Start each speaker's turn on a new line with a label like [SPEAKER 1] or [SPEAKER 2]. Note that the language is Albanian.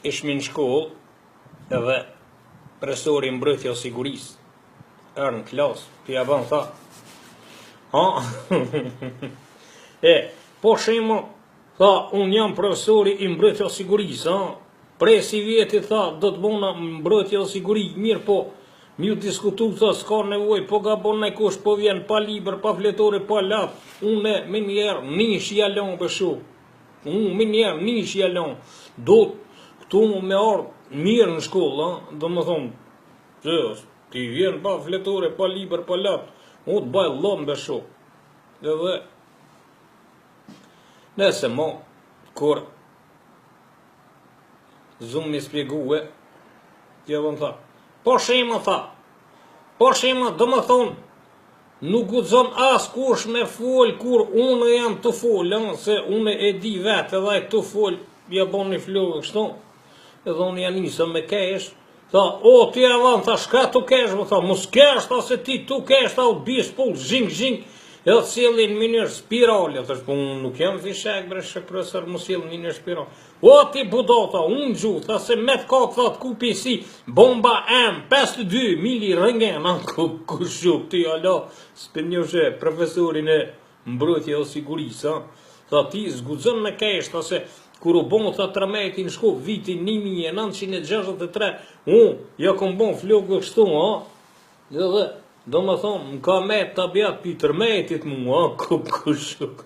[SPEAKER 1] ishmi në shkollë, edhe profesori mbrojtja e sigurisë, erë në klasë, të ja ban tha, po shemo, tha, unë jam profesori i mbrojtja e sigurisë, prej si vjeti, tha, do të bona mbrojtja e sigurisë, mirë po, mi u diskutu, tha, s'ka nevoj, po ga bon në kush, po vjen, pa liber, pa fletore, pa lap, une, me njerë, nish jalon për shuk, unë, me njerë, nish jalon, do këtu me ardhë mirë në shkollë, do më thonë, që, ti vjen pa fletore, pa liber, pa lap, unë të baj lom për shuk, dhe, nëse mo, kur, zumë mi spjegue, tja dhe më tha, po shema, do më thonë, nuk guxon as kush me fol kur unë jam të fol, se unë e di vetë edhe të fol, ja bon një flogë kështu, edhe unë ja nisëm me kesh, tha, o, ti e vanë, tha, shka tu kesh, më tha, mos kesh, tha, se ti tu kesh, tha, u bish, po, zhing, edhe sjellin në mënyrë spirale, thash, po, unë nuk jam fishek, bre, shek profesor, mos sjellin në mënyrë spirale. O, ti budota, unë gju, tha, se me të kakë, tha, të kupi si bomba M52 mili rëngen, ku shuk, ti, ala, s'pe njëshe profesorin e mbrojtje o sigurisë, tha, ti zgudzon me kesh, tha, se kur u bon, tha, tërmeti në shku, vitin 1963, ja kom bon flogë kështu, dhe, do më thonë, më ka me të abjat për tërmetit mua, ku shuk,